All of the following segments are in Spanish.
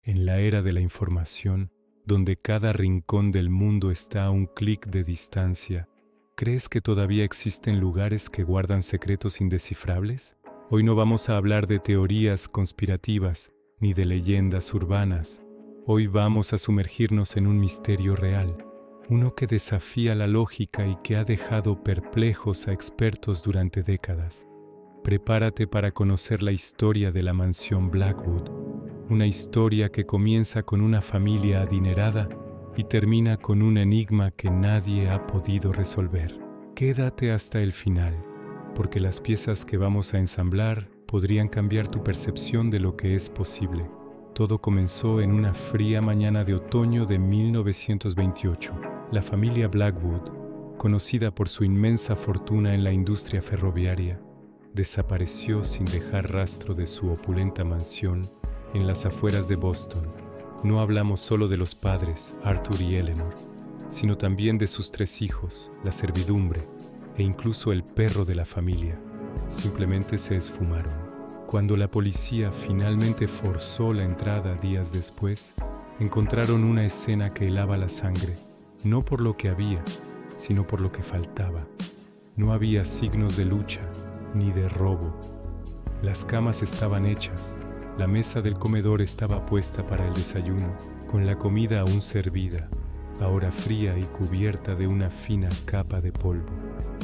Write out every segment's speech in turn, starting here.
En la era de la información, donde cada rincón del mundo está a un clic de distancia, ¿crees que todavía existen lugares que guardan secretos indescifrables? Hoy no vamos a hablar de teorías conspirativas ni de leyendas urbanas. Hoy vamos a sumergirnos en un misterio real, uno que desafía la lógica y que ha dejado perplejos a expertos durante décadas. Prepárate para conocer la historia de la mansión Blackwood, una historia que comienza con una familia adinerada y termina con un enigma que nadie ha podido resolver. Quédate hasta el final, porque las piezas que vamos a ensamblar podrían cambiar tu percepción de lo que es posible. Todo comenzó en una fría mañana de otoño de 1928. La familia Blackwood, conocida por su inmensa fortuna en la industria ferroviaria, desapareció sin dejar rastro de su opulenta mansión en las afueras de Boston. No hablamos solo de los padres, Arthur y Eleanor, sino también de sus 3 hijos, la servidumbre e incluso el perro de la familia. Simplemente se esfumaron. Cuando la policía finalmente forzó la entrada días después, encontraron una escena que helaba la sangre, no por lo que había, sino por lo que faltaba. No había signos de lucha ni de robo. Las camas estaban hechas. La mesa del comedor estaba puesta para el desayuno, con la comida aún servida, ahora fría y cubierta de una fina capa de polvo.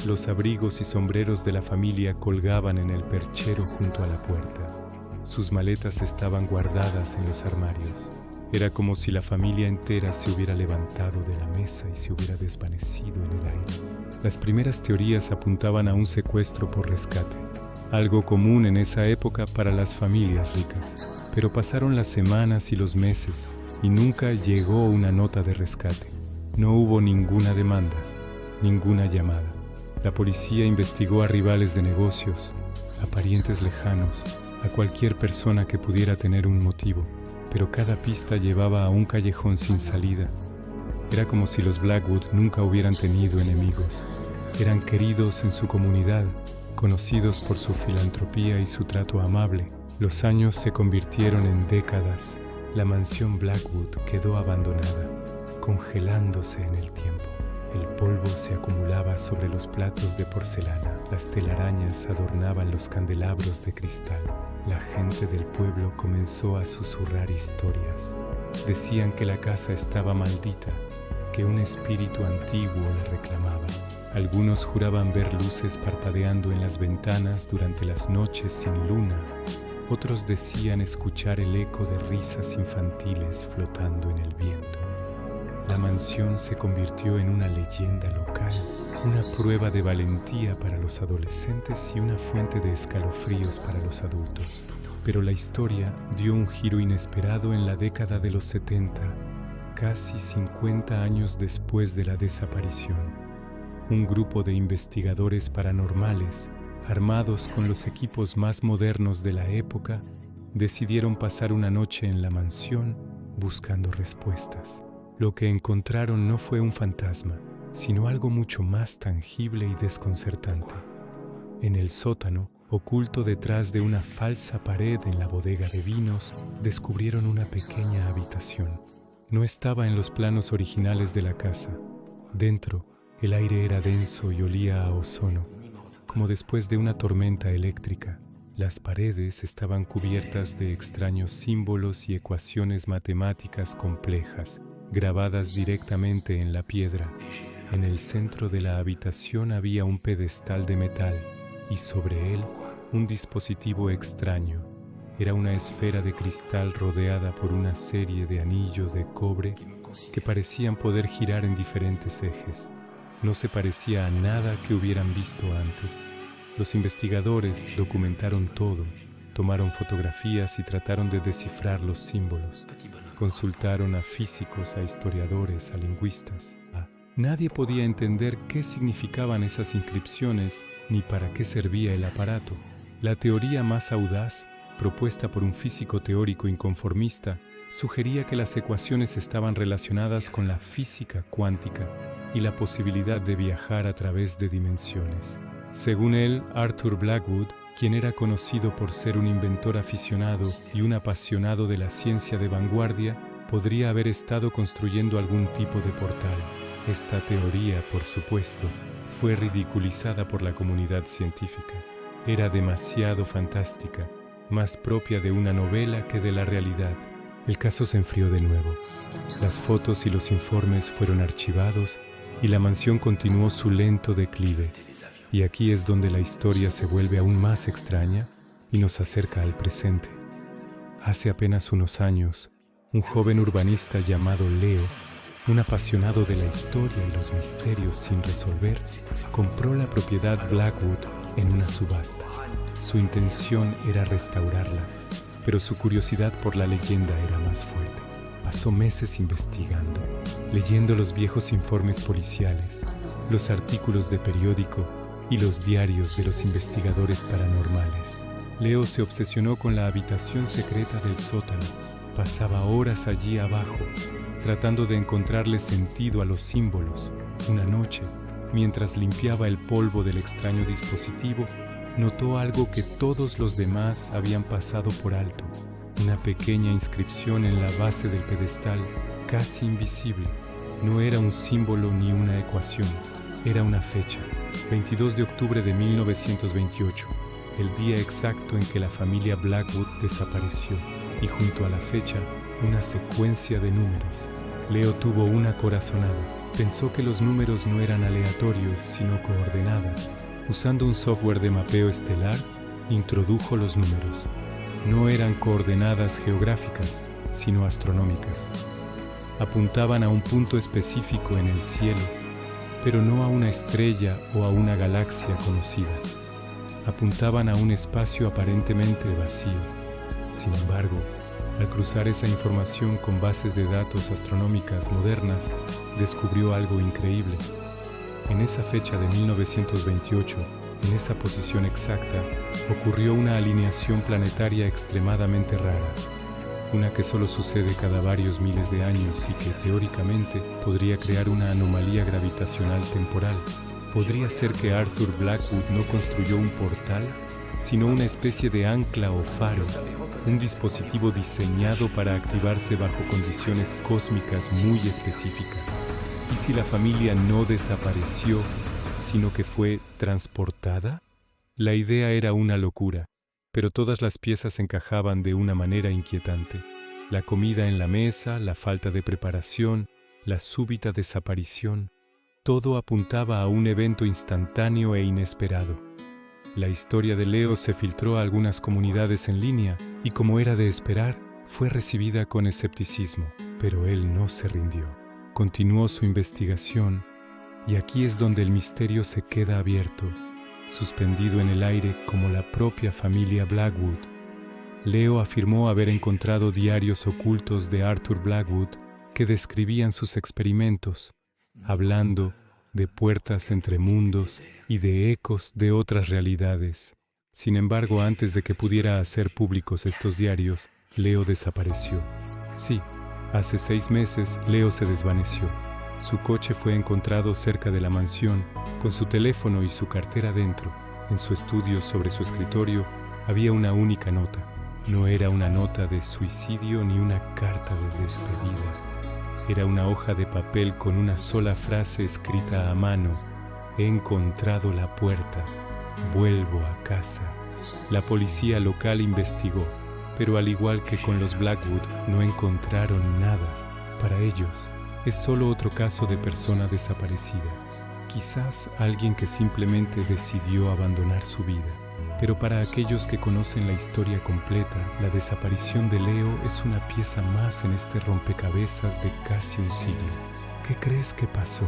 Los abrigos y sombreros de la familia colgaban en el perchero junto a la puerta. Sus maletas estaban guardadas en los armarios. Era como si la familia entera se hubiera levantado de la mesa y se hubiera desvanecido en el aire. Las primeras teorías apuntaban a un secuestro por rescate, algo común en esa época para las familias ricas. Pero pasaron las semanas y los meses y nunca llegó una nota de rescate. No hubo ninguna demanda, ninguna llamada. La policía investigó a rivales de negocios, a parientes lejanos, a cualquier persona que pudiera tener un motivo, pero cada pista llevaba a un callejón sin salida. Era como si los Blackwood nunca hubieran tenido enemigos. Eran queridos en su comunidad, conocidos por su filantropía y su trato amable. Los años se convirtieron en décadas. La mansión Blackwood quedó abandonada, congelándose en el tiempo. El polvo se acumulaba sobre los platos de porcelana. Las telarañas adornaban los candelabros de cristal. La gente del pueblo comenzó a susurrar historias. Decían que la casa estaba maldita, que un espíritu antiguo la reclamaba. Algunos juraban ver luces parpadeando en las ventanas durante las noches sin luna. Otros decían escuchar el eco de risas infantiles flotando en el viento. La mansión se convirtió en una leyenda local, una prueba de valentía para los adolescentes y una fuente de escalofríos para los adultos. Pero la historia dio un giro inesperado en la década de los 70, casi 50 años después de la desaparición. Un grupo de investigadores paranormales, armados con los equipos más modernos de la época, decidieron pasar una noche en la mansión buscando respuestas. Lo que encontraron no fue un fantasma, sino algo mucho más tangible y desconcertante. En el sótano, oculto detrás de una falsa pared en la bodega de vinos, descubrieron una pequeña habitación. No estaba en los planos originales de la casa. Dentro, el aire era denso y olía a ozono, como después de una tormenta eléctrica. Las paredes estaban cubiertas de extraños símbolos y ecuaciones matemáticas complejas, grabadas directamente en la piedra. En el centro de la habitación había un pedestal de metal y sobre él un dispositivo extraño. Era una esfera de cristal rodeada por una serie de anillos de cobre que parecían poder girar en diferentes ejes. No se parecía a nada que hubieran visto antes. Los investigadores documentaron todo, tomaron fotografías y trataron de descifrar los símbolos. Consultaron a físicos, a historiadores, a lingüistas. Nadie podía entender qué significaban esas inscripciones ni para qué servía el aparato. La teoría más audaz, propuesta por un físico teórico inconformista, sugería que las ecuaciones estaban relacionadas con la física cuántica y la posibilidad de viajar a través de dimensiones. Según él, Arthur Blackwood quien era conocido por ser un inventor aficionado y un apasionado de la ciencia de vanguardia, podría haber estado construyendo algún tipo de portal. Esta teoría, por supuesto, fue ridiculizada por la comunidad científica. Era demasiado fantástica, más propia de una novela que de la realidad. El caso se enfrió de nuevo. Las fotos y los informes fueron archivados y la mansión continuó su lento declive. Y aquí es donde la historia se vuelve aún más extraña y nos acerca al presente. Hace apenas unos años, un joven urbanista llamado Leo, un apasionado de la historia y los misterios sin resolver, compró la propiedad Blackwood en una subasta. Su intención era restaurarla, pero su curiosidad por la leyenda era más fuerte. Pasó meses investigando, leyendo los viejos informes policiales, los artículos de periódico y los diarios de los investigadores paranormales. Leo se obsesionó con la habitación secreta del sótano. Pasaba horas allí abajo, tratando de encontrarle sentido a los símbolos. Una noche, mientras limpiaba el polvo del extraño dispositivo, notó algo que todos los demás habían pasado por alto. Una pequeña inscripción en la base del pedestal, casi invisible. No era un símbolo ni una ecuación, era una fecha. 22 de octubre de 1928, el día exacto en que la familia Blackwood desapareció, y junto a la fecha, una secuencia de números. Leo tuvo una corazonada. Pensó que los números no eran aleatorios, sino coordenadas. Usando un software de mapeo estelar, introdujo los números. No eran coordenadas geográficas, sino astronómicas. Apuntaban a un punto específico en el cielo, pero no a una estrella o a una galaxia conocida. Apuntaban a un espacio aparentemente vacío. Sin embargo, al cruzar esa información con bases de datos astronómicas modernas, descubrió algo increíble. En esa fecha de 1928, en esa posición exacta, ocurrió una alineación planetaria extremadamente rara, una que solo sucede cada varios miles de años y que teóricamente podría crear una anomalía gravitacional temporal. ¿Podría ser que Arthur Blackwood no construyó un portal, sino una especie de ancla o faro, un dispositivo diseñado para activarse bajo condiciones cósmicas muy específicas? ¿Y si la familia no desapareció, sino que fue transportada? La idea era una locura, pero todas las piezas encajaban de una manera inquietante. La comida en la mesa, la falta de preparación, la súbita desaparición, todo apuntaba a un evento instantáneo e inesperado. La historia de Leo se filtró a algunas comunidades en línea y, como era de esperar, fue recibida con escepticismo, pero él no se rindió. Continuó su investigación y aquí es donde el misterio se queda abierto, suspendido en el aire como la propia familia Blackwood. Leo afirmó haber encontrado diarios ocultos de Arthur Blackwood que describían sus experimentos, hablando de puertas entre mundos y de ecos de otras realidades. Sin embargo, antes de que pudiera hacer públicos estos diarios, Leo desapareció. Sí, hace 6 meses Leo se desvaneció. Su coche fue encontrado cerca de la mansión, con su teléfono y su cartera dentro. En su estudio, sobre su escritorio, había una única nota. No era una nota de suicidio ni una carta de despedida. Era una hoja de papel con una sola frase escrita a mano: «He encontrado la puerta. Vuelvo a casa». La policía local investigó, pero al igual que con los Blackwood, no encontraron nada. Para ellos, es solo otro caso de persona desaparecida. Quizás alguien que simplemente decidió abandonar su vida. Pero para aquellos que conocen la historia completa, la desaparición de Leo es una pieza más en este rompecabezas de casi un siglo. ¿Qué crees que pasó?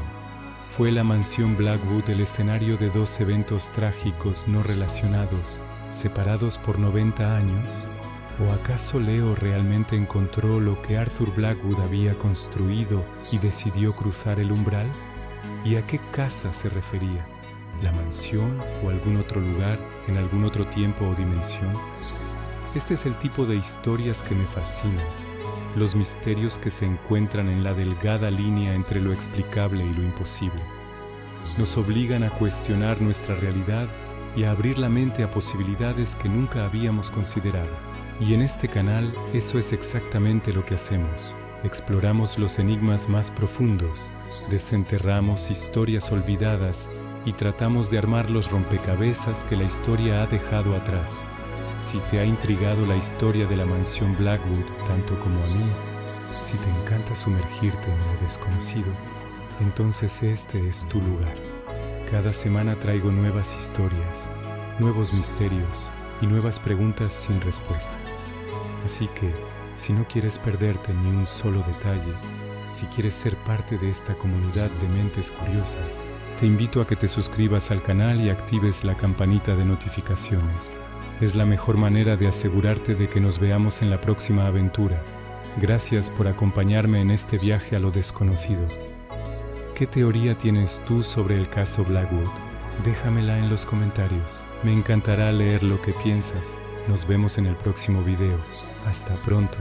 ¿Fue la mansión Blackwood el escenario de 2 eventos trágicos no relacionados, separados por 90 años? ¿O acaso Leo realmente encontró lo que Arthur Blackwood había construido y decidió cruzar el umbral? ¿Y a qué casa se refería? ¿La mansión o algún otro lugar en algún otro tiempo o dimensión? Este es el tipo de historias que me fascinan, los misterios que se encuentran en la delgada línea entre lo explicable y lo imposible. Nos obligan a cuestionar nuestra realidad y a abrir la mente a posibilidades que nunca habíamos considerado. Y en este canal eso es exactamente lo que hacemos. Exploramos los enigmas más profundos, desenterramos historias olvidadas y tratamos de armar los rompecabezas que la historia ha dejado atrás. Si te ha intrigado la historia de la mansión Blackwood tanto como a mí, si te encanta sumergirte en lo desconocido, entonces este es tu lugar. Cada semana traigo nuevas historias, nuevos misterios y nuevas preguntas sin respuesta. Así que, si no quieres perderte ni un solo detalle, si quieres ser parte de esta comunidad de mentes curiosas, te invito a que te suscribas al canal y actives la campanita de notificaciones. Es la mejor manera de asegurarte de que nos veamos en la próxima aventura. Gracias por acompañarme en este viaje a lo desconocido. ¿Qué teoría tienes tú sobre el caso Blackwood? Déjamela en los comentarios. Me encantará leer lo que piensas. Nos vemos en el próximo video. Hasta pronto.